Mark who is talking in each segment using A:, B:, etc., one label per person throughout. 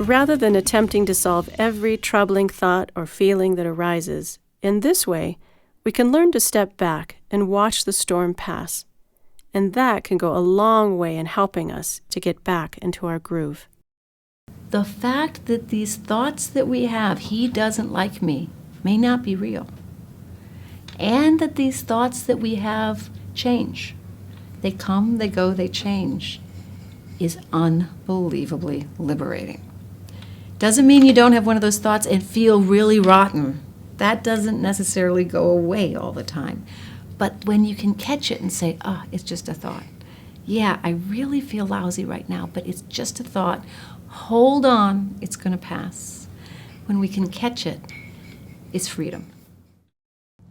A: Rather than attempting to solve every troubling thought or feeling that arises, in this way, we can learn to step back and watch the storm pass. And that can go a long way in helping us to get back into our groove.
B: The fact that these thoughts that we have, he doesn't like me, may not be real. And that these thoughts that we have change. They come, they go, they change, is unbelievably liberating. Doesn't mean you don't have one of those thoughts and feel really rotten. That doesn't necessarily go away all the time. But when you can catch it and say, it's just a thought. Yeah, I really feel lousy right now, but it's just a thought. Hold on, it's going to pass. When we can catch it, it's freedom.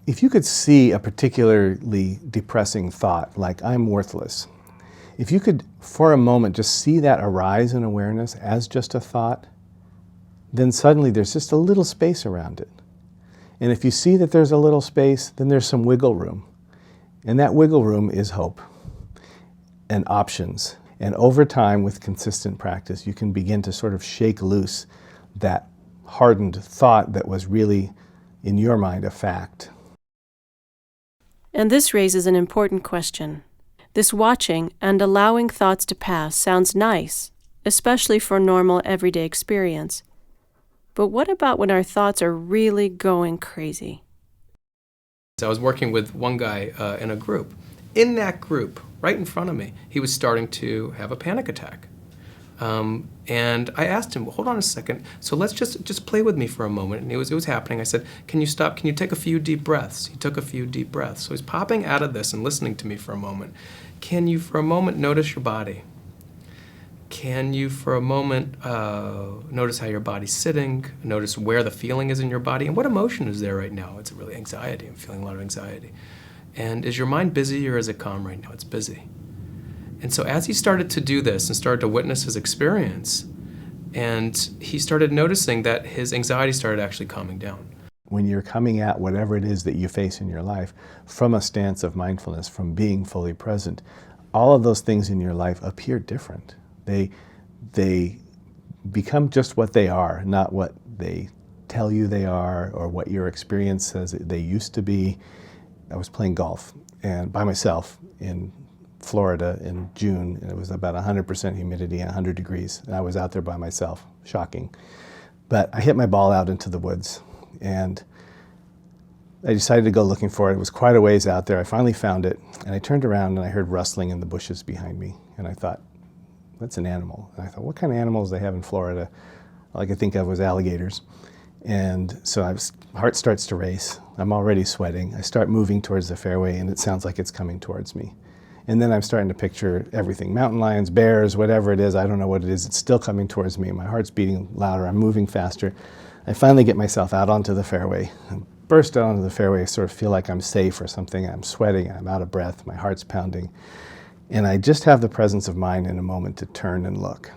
C: If you could see a particularly depressing thought, like I'm worthless, if you could, for a moment, just see that arise in awareness as just a thought, then suddenly there's just a little space around it. And if you see that there's a little space, then there's some wiggle room. And that wiggle room is hope and options. And over time, with consistent practice, you can begin to sort of shake loose that hardened thought that was really, in your mind, a fact.
A: And this raises an important question. This watching and allowing thoughts to pass sounds nice, especially for normal everyday experience. But what about when our thoughts are really going crazy?
D: So I was working with one guy in a group. In that group, right in front of me, he was starting to have a panic attack. And I asked him, well, hold on a second, so let's just play with me for a moment. And it was happening. I said, can you stop? Can you take a few deep breaths? He took a few deep breaths. So he's popping out of this and listening to me for a moment. Can you, for a moment, notice your body? Can you, for a moment, notice how your body's sitting, notice where the feeling is in your body, and what emotion is there right now? It's really anxiety. I'm feeling a lot of anxiety. And is your mind busy or is it calm right now? It's busy. And so as he started to do this and started to witness his experience, and he started noticing that his anxiety started actually calming down.
C: When you're coming at whatever it is that you face in your life from a stance of mindfulness, from being fully present, all of those things in your life appear different. They become just what they are, not what they tell you they are or what your experience says they used to be. I was playing golf and by myself in Florida in June, and it was about 100% humidity and 100 degrees. And I was out there by myself, shocking. But I hit my ball out into the woods and I decided to go looking for it. It was quite a ways out there. I finally found it and I turned around and I heard rustling in the bushes behind me. And I thought, that's an animal. And I thought, what kind of animals they have in Florida? All I could think of was alligators. And so my heart starts to race. I'm already sweating. I start moving towards the fairway and it sounds like it's coming towards me. And then I'm starting to picture everything, mountain lions, bears, whatever it is, I don't know what it is, it's still coming towards me. My heart's beating louder, I'm moving faster. I finally get myself out onto the fairway. I burst out onto the fairway, I sort of feel like I'm safe or something. I'm sweating, I'm out of breath, my heart's pounding. And I just have the presence of mind in a moment to turn and look.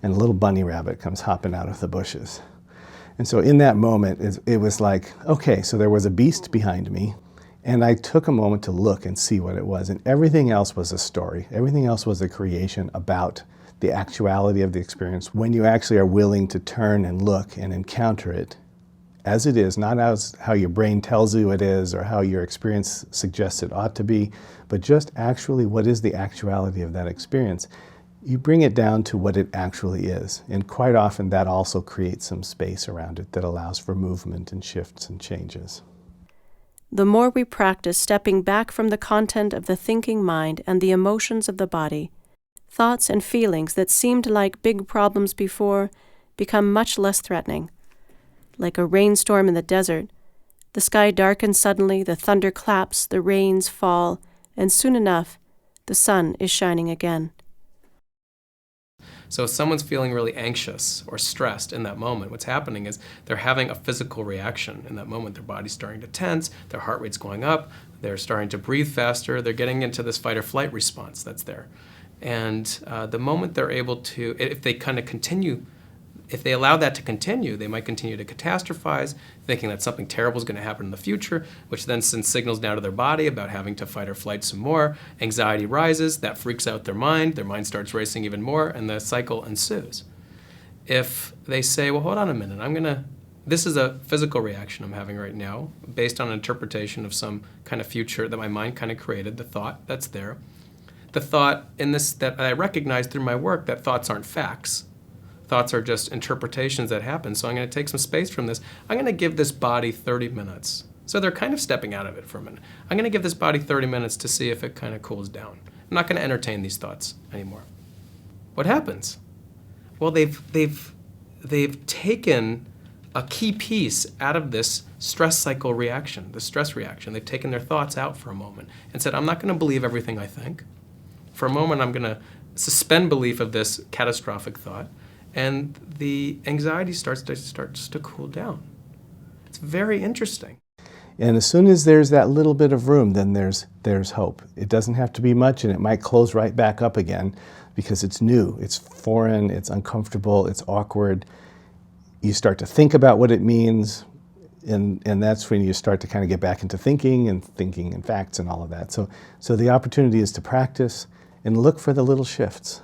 C: And a little bunny rabbit comes hopping out of the bushes. And so in that moment, it was like, okay, so there was a beast behind me, and I took a moment to look and see what it was. And everything else was a story. Everything else was a creation about the actuality of the experience. When you actually are willing to turn and look and encounter it as it is, not as how your brain tells you it is or how your experience suggests it ought to be, but just actually what is the actuality of that experience. You bring it down to what it actually is. And quite often that also creates some space around it that allows for movement and shifts and changes.
A: The more we practice stepping back from the content of the thinking mind and the emotions of the body, thoughts and feelings that seemed like big problems before become much less threatening. Like a rainstorm in the desert, the sky darkens suddenly, the thunder claps, the rains fall, and soon enough, the sun is shining again.
D: So if someone's feeling really anxious or stressed in that moment, what's happening is they're having a physical reaction in that moment. Their body's starting to tense, their heart rate's going up, they're starting to breathe faster, they're getting into this fight or flight response that's there. And the moment they're able to, if they kind of continue, if they allow that to continue, they might continue to catastrophize, thinking that something terrible is going to happen in the future, which then sends signals down to their body about having to fight or flight some more. Anxiety rises, that freaks out their mind starts racing even more, and the cycle ensues. if they say, well, hold on a minute, this is a physical reaction I'm having right now based on an interpretation of some kind of future that my mind kind of created, the thought that's there. The thought in this that I recognize through my work that thoughts aren't facts. Thoughts are just interpretations that happen. So I'm going to take some space from this. I'm going to give this body 30 minutes. So they're kind of stepping out of it for a minute. I'm going to give this body 30 minutes to see if it kind of cools down. I'm not going to entertain these thoughts anymore. What happens? Well, they've taken a key piece out of this stress cycle reaction, the stress reaction. They've taken their thoughts out for a moment and said, I'm not going to believe everything I think. For a moment, I'm going to suspend belief of this catastrophic thought, and the anxiety starts to cool down. It's very interesting.
C: And as soon as there's that little bit of room, then there's hope. It doesn't have to be much, and it might close right back up again because it's new, it's foreign, it's uncomfortable, it's awkward. You start to think about what it means, and that's when you start to kind of get back into thinking in facts and all of that. So the opportunity is to practice and look for the little shifts.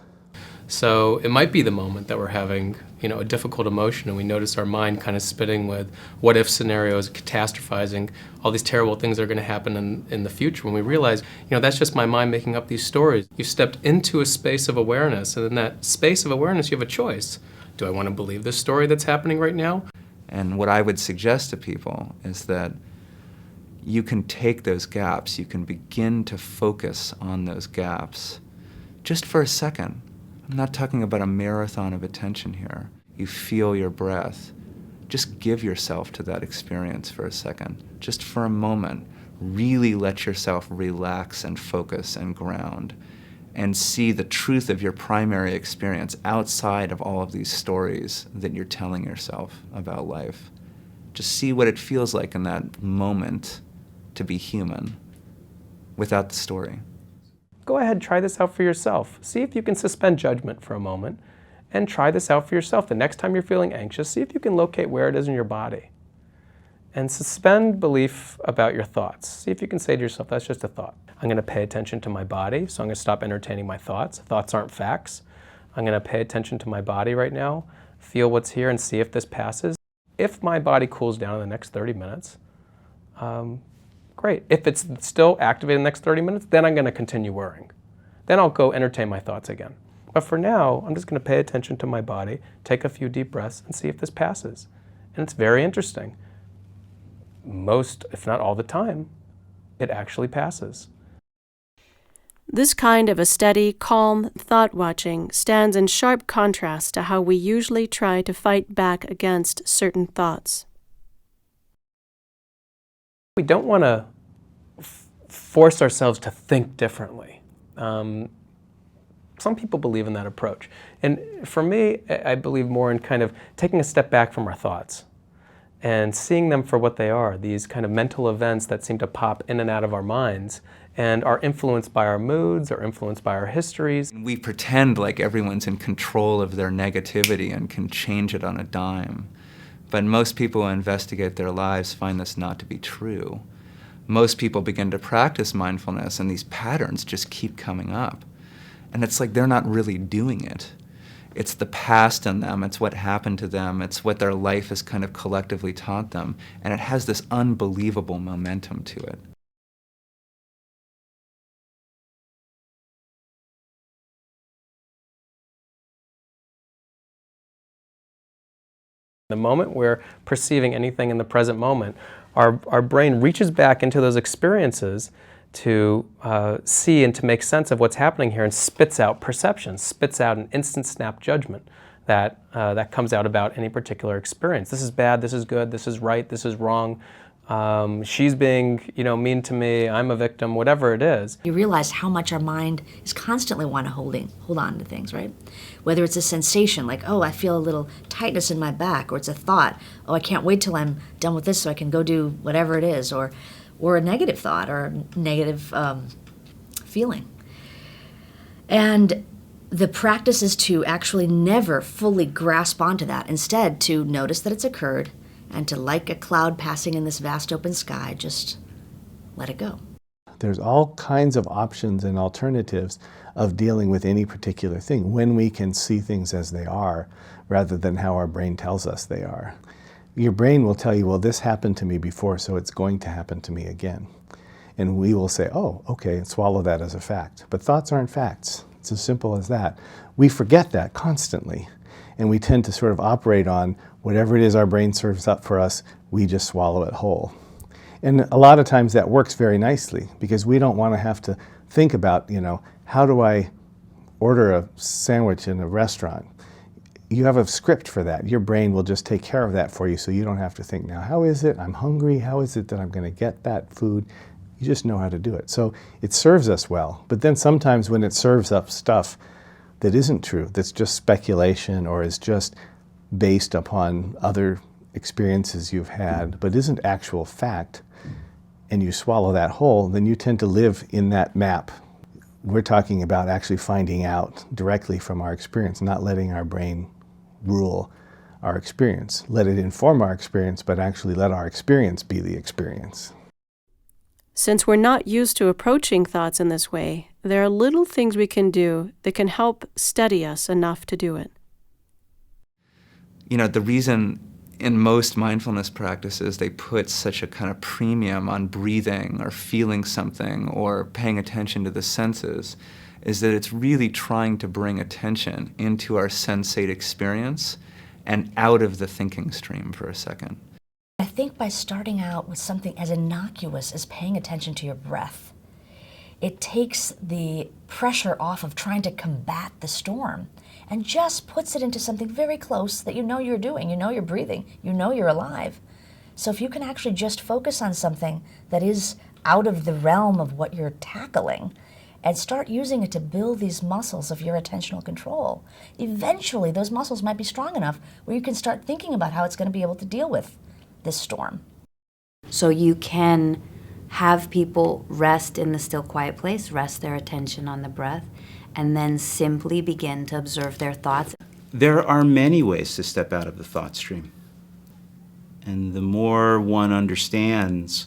D: So it might be the moment that we're having, a difficult emotion, and we notice our mind kind of spitting with what-if scenarios, catastrophizing, all these terrible things that are going to happen in the future. When we realize, that's just my mind making up these stories. You've stepped into a space of awareness, and in that space of awareness, you have a choice. Do I want to believe this story that's happening right now?
E: And what I would suggest to people is that you can take those gaps, you can begin to focus on those gaps just for a second. I'm not talking about a marathon of attention here. You feel your breath. Just give yourself to that experience for a second, just for a moment. Really let yourself relax and focus and ground and see the truth of your primary experience outside of all of these stories that you're telling yourself about life. Just see what it feels like in that moment to be human without the story.
D: Go ahead, try this out for yourself. See if you can suspend judgment for a moment and try this out for yourself. The next time you're feeling anxious, see if you can locate where it is in your body. And suspend belief about your thoughts. See if you can say to yourself, that's just a thought. I'm going to pay attention to my body, so I'm going to stop entertaining my thoughts. Thoughts aren't facts. I'm going to pay attention to my body right now, feel what's here, and see if this passes. If my body cools down in the next 30 minutes, great. If it's still activated in the next 30 minutes, then I'm going to continue worrying. Then I'll go entertain my thoughts again. But for now, I'm just going to pay attention to my body, take a few deep breaths, and see if this passes. And it's very interesting. Most, if not all the time, it actually passes.
A: This kind of a steady, calm thought-watching stands in sharp contrast to how we usually try to fight back against certain thoughts.
D: We don't want to force ourselves to think differently. Some people believe in that approach. And for me, I believe more in kind of taking a step back from our thoughts and seeing them for what they are, these kind of mental events that seem to pop in and out of our minds and are influenced by our moods or influenced by our histories.
E: We pretend like everyone's in control of their negativity and can change it on a dime. But most people who investigate their lives find this not to be true. Most people begin to practice mindfulness and these patterns just keep coming up. And it's like they're not really doing it. It's the past in them, it's what happened to them, it's what their life has kind of collectively taught them, and it has this unbelievable momentum to it.
D: The moment we're perceiving anything in the present moment, our brain reaches back into those experiences to see and to make sense of what's happening here and spits out perception, spits out an instant snap judgment that comes out about any particular experience. This is bad, this is good, this is right, this is wrong. She's being, mean to me, I'm a victim, whatever it is.
F: You realize how much our mind is constantly wanting to hold on to things, right? Whether it's a sensation like, oh, I feel a little tightness in my back, or it's a thought, oh, I can't wait till I'm done with this so I can go do whatever it is, or a negative thought or a negative feeling. And the practice is to actually never fully grasp onto that. Instead, to notice that it's occurred and to, like a cloud passing in this vast open sky, just let it go.
C: There's all kinds of options and alternatives of dealing with any particular thing when we can see things as they are rather than how our brain tells us they are. Your brain will tell you, well, this happened to me before, so it's going to happen to me again. And we will say, oh, okay, and swallow that as a fact. But thoughts aren't facts. It's as simple as that. We forget that constantly. And we tend to sort of operate on whatever it is our brain serves up for us, we just swallow it whole. And a lot of times that works very nicely because we don't want to have to think about, how do I order a sandwich in a restaurant? You have a script for that. Your brain will just take care of that for you so you don't have to think, now, how is it I'm hungry? How is it that I'm going to get that food? You just know how to do it. So it serves us well. But then sometimes when it serves up stuff that isn't true, that's just speculation or is just based upon other experiences you've had, but isn't actual fact, and you swallow that whole, then you tend to live in that map. We're talking about actually finding out directly from our experience, not letting our brain rule our experience. Let it inform our experience, but actually let our experience be the experience.
A: Since we're not used to approaching thoughts in this way, there are little things we can do that can help steady us enough to do it.
E: The reason in most mindfulness practices they put such a kind of premium on breathing or feeling something or paying attention to the senses is that it's really trying to bring attention into our sensate experience and out of the thinking stream for a second.
F: I think by starting out with something as innocuous as paying attention to your breath, it takes the pressure off of trying to combat the storm and just puts it into something very close that you know you're doing, you know you're breathing, you know you're alive. So if you can actually just focus on something that is out of the realm of what you're tackling and start using it to build these muscles of your attentional control, eventually those muscles might be strong enough where you can start thinking about how it's going to be able to deal with this storm.
G: So you can have people rest in the still, quiet place, rest their attention on the breath, and then simply begin to observe their thoughts.
H: There are many ways to step out of the thought stream. And the more one understands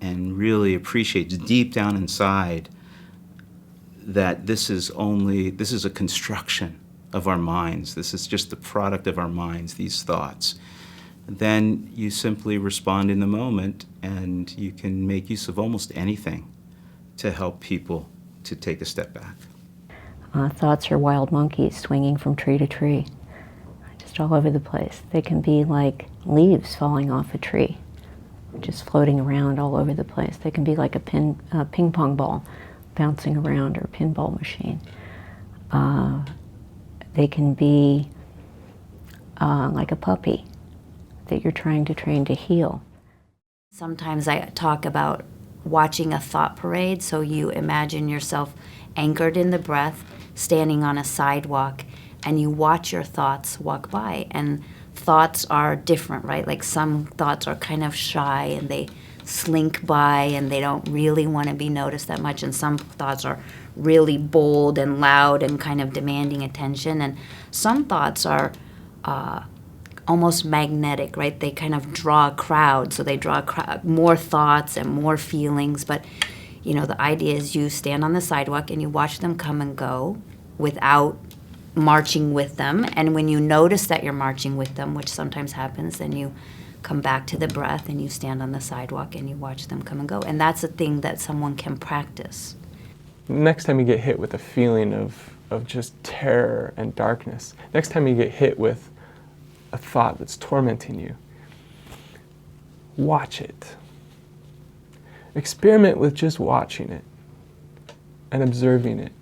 H: and really appreciates deep down inside that this is a construction of our minds, this is just the product of our minds, these thoughts, then you simply respond in the moment and you can make use of almost anything to help people to take a step back.
I: Thoughts are wild monkeys swinging from tree to tree, just all over the place. They can be like leaves falling off a tree, just floating around all over the place. They can be like a ping pong ball bouncing around, or a pinball machine. They can be like a puppy that you're trying to train to heel.
G: Sometimes I talk about watching a thought parade, so you imagine yourself anchored in the breath, standing on a sidewalk, and you watch your thoughts walk by. And thoughts are different, right? Like some thoughts are kind of shy and they slink by and they don't really want to be noticed that much, and some thoughts are really bold and loud and kind of demanding attention, and some thoughts are almost magnetic, right? They kind of draw a crowd, so they draw more thoughts and more feelings. But the idea is you stand on the sidewalk and you watch them come and go without marching with them. And when you notice that you're marching with them, which sometimes happens, then you come back to the breath and you stand on the sidewalk and you watch them come and go. And that's a thing that someone can practice.
J: Next time you get hit with a feeling of just terror and darkness, next time you get hit with a thought that's tormenting you, watch it. Experiment with just watching it and observing it.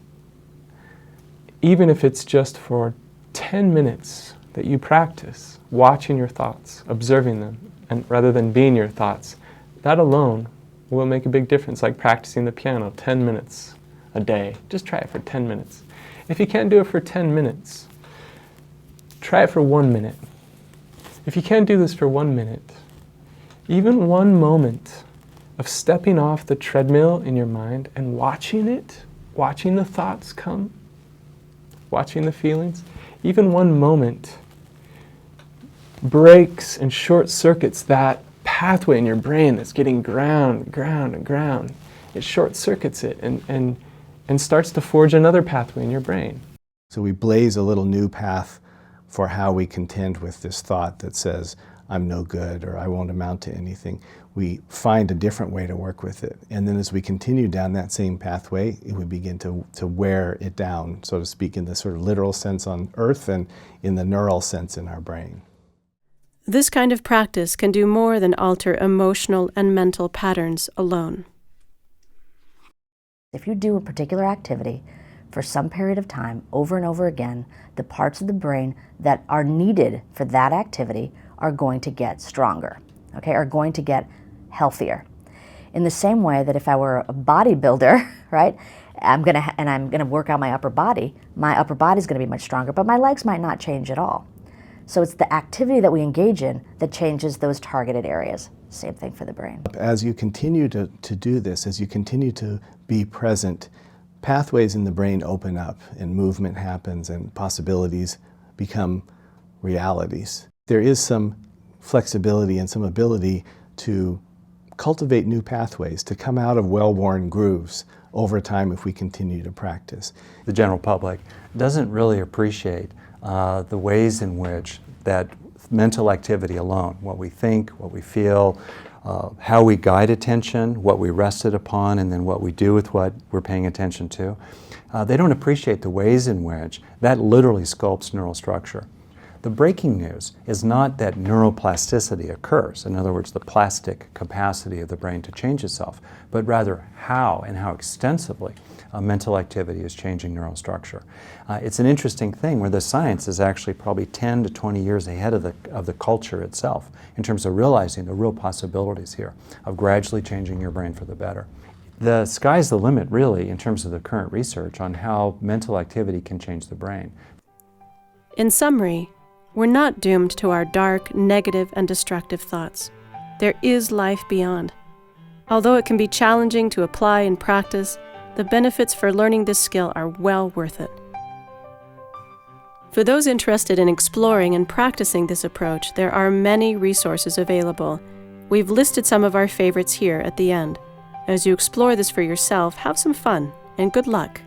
J: Even if it's just for 10 minutes that you practice watching your thoughts, observing them, and rather than being your thoughts, that alone will make a big difference, like practicing the piano 10 minutes a day. Just try it for 10 minutes. If you can't do it for 10 minutes, try it for 1 minute. If you can't do this for 1 minute, even 1 moment of stepping off the treadmill in your mind and watching it, watching the thoughts come, watching the feelings, even 1 moment breaks and short circuits that pathway in your brain that's getting ground. It short circuits it and starts to forge another pathway in your brain.
C: So we blaze a little new path for how we contend with this thought that says, I'm no good or I won't amount to anything. We find a different way to work with it. And then as we continue down that same pathway, it would begin to wear it down, so to speak, in the sort of literal sense on earth and in the neural sense in our brain.
A: This kind of practice can do more than alter emotional and mental patterns alone.
F: If you do a particular activity for some period of time, over and over again, the parts of the brain that are needed for that activity are going to get stronger, okay, are going to get healthier. In the same way that if I were a bodybuilder, right, I'm gonna work out my upper body's gonna be much stronger, but my legs might not change at all. So it's the activity that we engage in that changes those targeted areas. Same thing for the brain.
C: As you continue to do this, as you continue to be present, pathways in the brain open up and movement happens and possibilities become realities. There is some flexibility and some ability to cultivate new pathways, to come out of well-worn grooves over time if we continue to practice.
K: The general public doesn't really appreciate the ways in which that mental activity alone, what we think, what we feel, how we guide attention, what we rest it upon, and then what we do with what we're paying attention to. They don't appreciate the ways in which that literally sculpts neural structure. The breaking news is not that neuroplasticity occurs, in other words, the plastic capacity of the brain to change itself, but rather how and how extensively mental activity is changing neural structure. It's an interesting thing where the science is actually probably 10 to 20 years ahead of the culture itself in terms of realizing the real possibilities here of gradually changing your brain for the better. The sky's the limit, really, in terms of the current research on how mental activity can change the brain.
A: In summary, we're not doomed to our dark, negative, and destructive thoughts. There is life beyond. Although it can be challenging to apply and practice, the benefits for learning this skill are well worth it. For those interested in exploring and practicing this approach, there are many resources available. We've listed some of our favorites here at the end. As you explore this for yourself, have some fun and good luck.